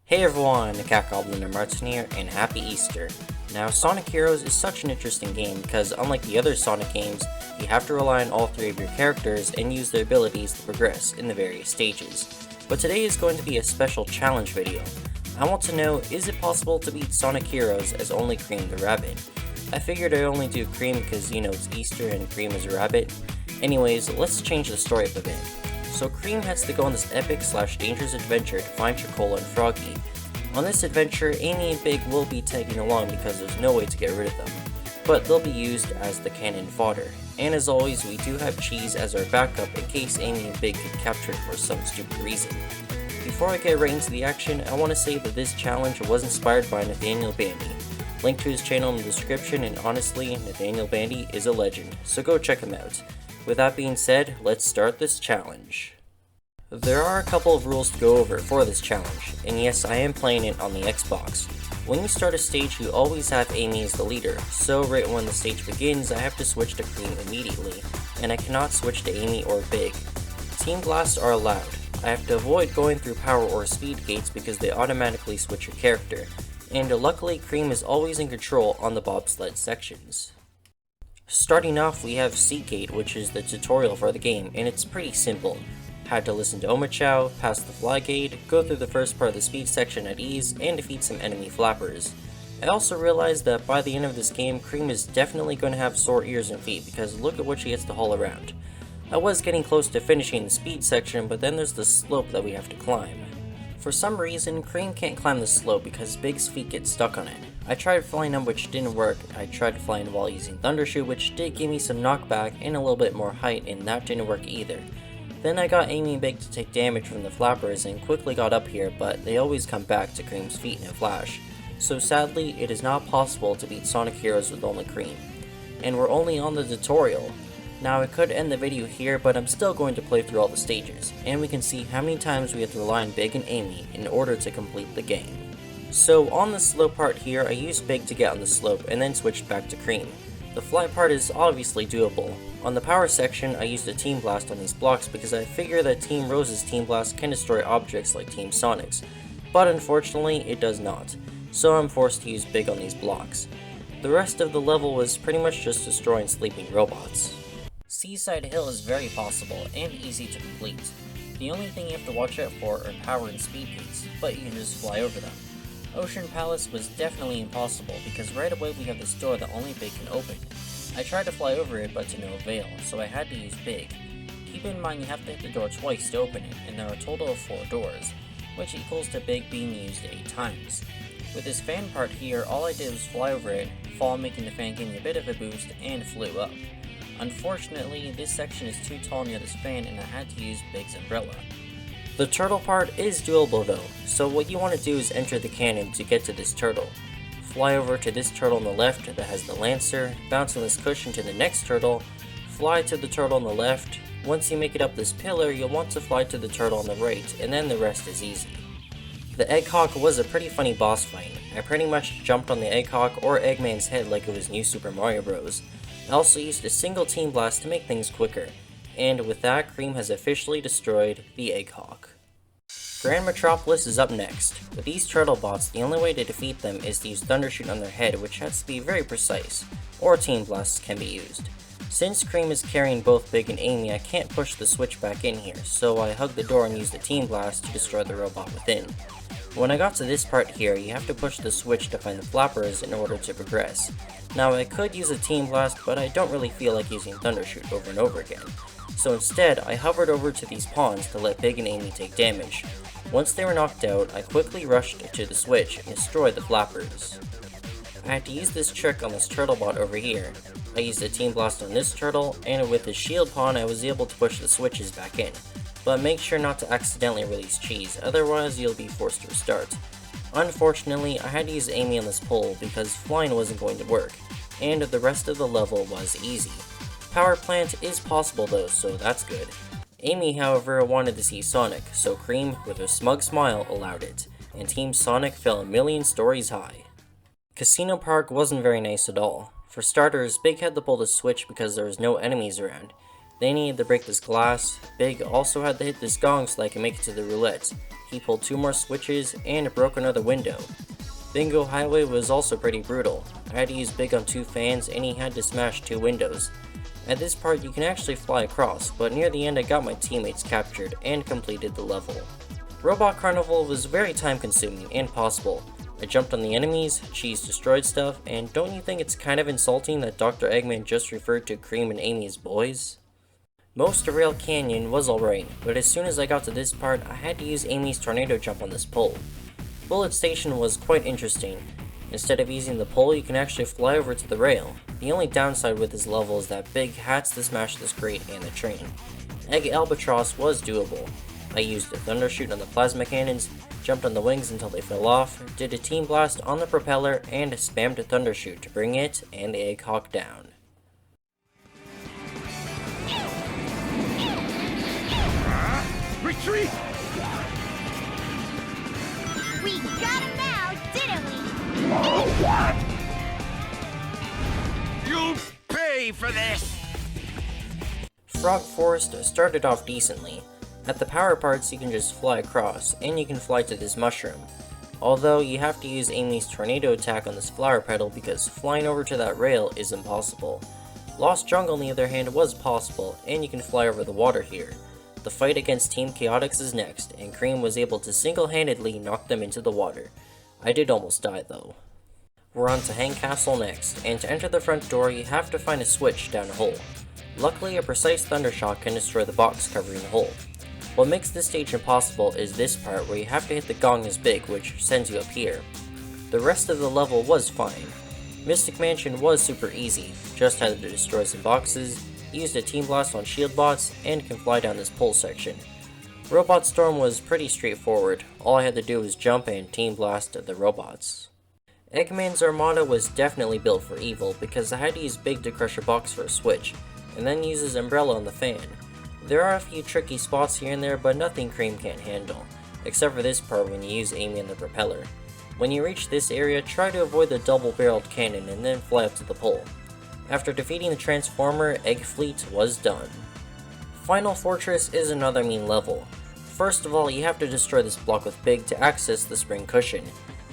Hey everyone, Cat Goblin and Martin here, and happy Easter. Now, Sonic Heroes is such an interesting game because unlike the other Sonic games, you have to rely on all three of your characters and use their abilities to progress in the various stages. But today is going to be a special challenge video. I want to know, is it possible to beat Sonic Heroes as only Cream the Rabbit? I figured I'd only do Cream because, it's Easter and Cream is a rabbit. Anyways, let's change the story up a bit. So Cream has to go on this epic/dangerous adventure to find Chocola and Froggy. On this adventure, Amy and Big will be tagging along because there's no way to get rid of them, but they'll be used as the cannon fodder. And as always, we do have Cheese as our backup in case Amy and Big get captured for some stupid reason. Before I get right into the action, I want to say that this challenge was inspired by Nathaniel Bandy. Link to his channel in the description, and honestly, Nathaniel Bandy is a legend, so go check him out. With that being said, let's start this challenge. There are a couple of rules to go over for this challenge, and yes, I am playing it on the Xbox. When you start a stage, you always have Amy as the leader, so right when the stage begins, I have to switch to Cream immediately, and I cannot switch to Amy or Big. Team Blasts are allowed. I have to avoid going through power or speed gates because they automatically switch your character, and luckily Cream is always in control on the bobsled sections. Starting off, we have Seat Gate, which is the tutorial for the game, and it's pretty simple. Had to listen to Omochow, pass the fly gate, go through the first part of the speed section at ease, and defeat some enemy flappers. I also realized that by the end of this game, Cream is definitely going to have sore ears and feet because look at what she gets to haul around. I was getting close to finishing the speed section, but then there's the slope that we have to climb. For some reason, Cream can't climb the slope because Big's feet get stuck on it. I tried flying him, which didn't work. I tried flying while using Thundershoot, which did give me some knockback and a little bit more height, and that didn't work either. Then I got Amy and Big to take damage from the flappers and quickly got up here, but they always come back to Cream's feet in a flash. So sadly, it is not possible to beat Sonic Heroes with only Cream. And we're only on the tutorial. Now I could end the video here, but I'm still going to play through all the stages, and we can see how many times we have to rely on Big and Amy in order to complete the game. So on the slope part here, I used Big to get on the slope and then switched back to Cream. The fly part is obviously doable. On the power section, I used a Team Blast on these blocks because I figure that Team Rose's Team Blast can destroy objects like Team Sonic's, but unfortunately it does not, so I'm forced to use Big on these blocks. The rest of the level was pretty much just destroying sleeping robots. Seaside Hill is very possible and easy to complete. The only thing you have to watch out for are power and speed gates, but you can just fly over them. Ocean Palace was definitely impossible because right away we have this door that only Big can open. I tried to fly over it but to no avail, so I had to use Big. Keep in mind you have to hit the door twice to open it, and there are a total of 4 doors, which equals to Big being used 8 times. With this fan part here, all I did was fly over it, fall making the fan give me a bit of a boost, and flew up. Unfortunately, this section is too tall near this fan and I had to use Big's umbrella. The turtle part is doable though, so what you want to do is enter the cannon to get to this turtle. Fly over to this turtle on the left that has the lancer, bounce on this cushion to the next turtle, fly to the turtle on the left. Once you make it up this pillar, you'll want to fly to the turtle on the right, and then the rest is easy. The Hedgehog was a pretty funny boss fight. I pretty much jumped on the Hedgehog or Eggman's head like it was New Super Mario Bros. I also used a single Team Blast to make things quicker. And with that, Cream has officially destroyed the Hedgehog. Grand Metropolis is up next. With these turtle bots, the only way to defeat them is to use Thundershoot on their head, which has to be very precise, or Team Blasts can be used. Since Cream is carrying both Big and Amy, I can't push the switch back in here, so I hug the door and use the Team Blast to destroy the robot within. When I got to this part here, you have to push the switch to find the flappers in order to progress. Now I could use a Team Blast, but I don't really feel like using Thundershoot over and over again. So instead, I hovered over to these pawns to let Big and Amy take damage. Once they were knocked out, I quickly rushed to the switch and destroyed the flappers. I had to use this trick on this turtle bot over here. I used a Team Blast on this turtle, and with the shield pawn I was able to push the switches back in. But make sure not to accidentally release Cheese, otherwise you'll be forced to restart. Unfortunately, I had to use Amy on this pole because flying wasn't going to work, and the rest of the level was easy. Power plant is possible though, so that's good. Amy, however, wanted to see Sonic, so Cream, with a smug smile, allowed it, and Team Sonic fell a million stories high. Casino Park wasn't very nice at all. For starters, Big had to pull the switch because there was no enemies around. They needed to break this glass. Big also had to hit this gong so I could make it to the roulette. he pulled 2 more switches and broke another window. Bingo Highway was also pretty brutal. I had to use Big on 2 fans and he had to smash 2 windows. At this part you can actually fly across, but near the end I got my teammates captured and completed the level. Robot Carnival was very time consuming and possible. I jumped on the enemies, Cheese destroyed stuff, and don't you think it's kind of insulting that Dr. Eggman just referred to Cream and Amy as boys? Most of Rail Canyon was alright, but as soon as I got to this part, I had to use Amy's tornado jump on this pole. Bullet Station was quite interesting. Instead of using the pole, you can actually fly over to the rail. The only downside with this level is that Big has to smash this grate and the train. Egg Albatross was doable. I used a Thunder Shoot on the plasma cannons, jumped on the wings until they fell off, did a Team Blast on the propeller, and spammed a Thunder Shoot to bring it and the Egg Hawk down. Retreat! We got him now, didn't we? You'll pay for this! Frog Forest started off decently. At the power parts you can just fly across, and you can fly to this mushroom. Although you have to use Amy's tornado attack on this flower petal because flying over to that rail is impossible. Lost Jungle on the other hand was possible, and you can fly over the water here. The fight against Team Chaotix is next, and Cream was able to single-handedly knock them into the water. I did almost die though. We're on to Hang Castle next, and to enter the front door you have to find a switch down a hole. Luckily a precise thundershock can destroy the box covering the hole. What makes this stage impossible is this part where you have to hit the gong as Big, which sends you up here. The rest of the level was fine. Mystic Mansion was super easy, just had to destroy some boxes, used a Team Blast on shield bots, and can fly down this pole section. Robot Storm was pretty straightforward, all I had to do was jump and Team Blast the robots. Eggman's Armada was definitely built for evil because I had to use Big to crush a box for a switch, and then use his umbrella on the fan. There are a few tricky spots here and there, but nothing Cream can't handle, except for this part when you use Amy on the propeller. When you reach this area, try to avoid the double-barreled cannon and then fly up to the pole. After defeating the Transformer, Egg Fleet was done. Final Fortress is another mean level. First of all, you have to destroy this block with Big to access the spring cushion.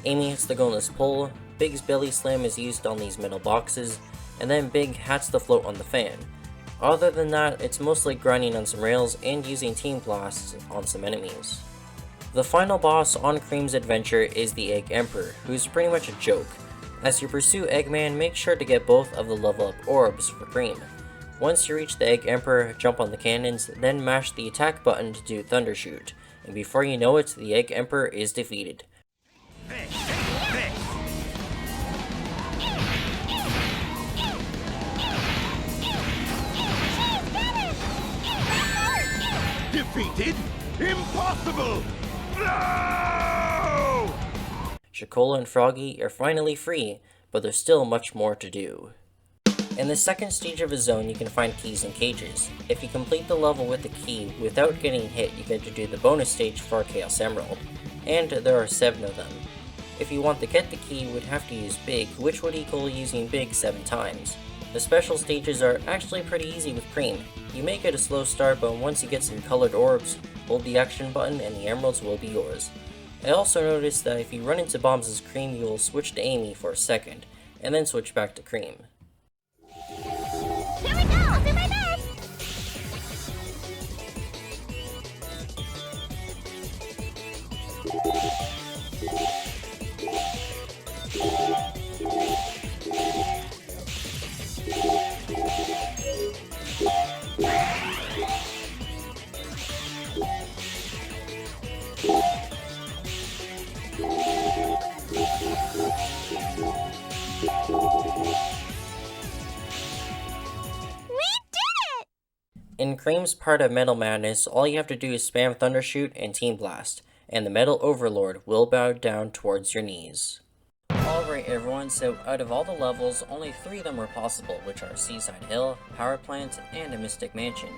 Amy hits the goal on this pole, Big's belly slam is used on these metal boxes, and then Big hats the float on the fan. Other than that, it's mostly grinding on some rails and using Team Blasts on some enemies. The final boss on Cream's adventure is the Egg Emperor, who's pretty much a joke. As you pursue Eggman, make sure to get both of the level up orbs for Cream. Once you reach the Egg Emperor, jump on the cannons, then mash the attack button to do Thunder Shoot, and before you know it, the Egg Emperor is defeated. Defeated? Impossible! No! Shakola and Froggy are finally free, but there's still much more to do. In the second stage of a zone, you can find keys and cages. If you complete the level with the key without getting hit, you get to do the bonus stage for Chaos Emerald, and there are 7 of them. If you want to get the key, you would have to use Big, which would equal using Big 7 times. The special stages are actually pretty easy with Cream. You may get a slow start, but once you get some colored orbs, hold the action button and the emeralds will be yours. I also noticed that if you run into bombs as Cream, you will switch to Amy for a second, and then switch back to Cream. Here we go! I'll do my best! In Cream's part of Metal Madness, all you have to do is spam Thunder Shoot and Team Blast, and the Metal Overlord will bow down towards your knees. Alright everyone, so out of all the levels, only 3 of them were possible, which are Seaside Hill, Power Plant, and a Mystic Mansion.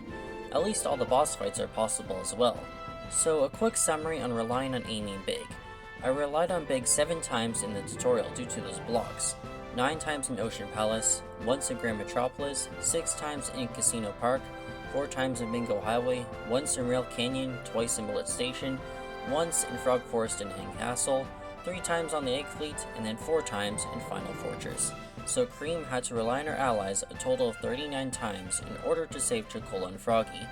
At least all the boss fights are possible as well. So a quick summary on relying on Amy and Big. I relied on Big 7 times in the tutorial due to those blocks. 9 times in Ocean Palace, once in Grand Metropolis, 6 times in Casino Park, 4 times in Bingo Highway, once in Rail Canyon, twice in Bullet Station, once in Frog Forest and Hang Castle, 3 times on the Egg Fleet, and then 4 times in Final Fortress. So Cream had to rely on her allies a total of 39 times in order to save Chocola and Froggy,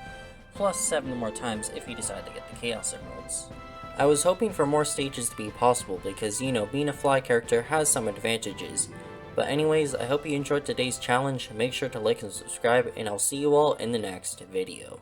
plus 7 more times if he decided to get the Chaos Emeralds. I was hoping for more stages to be possible because, being a fly character has some advantages. But anyways, I hope you enjoyed today's challenge. Make sure to like and subscribe, and I'll see you all in the next video.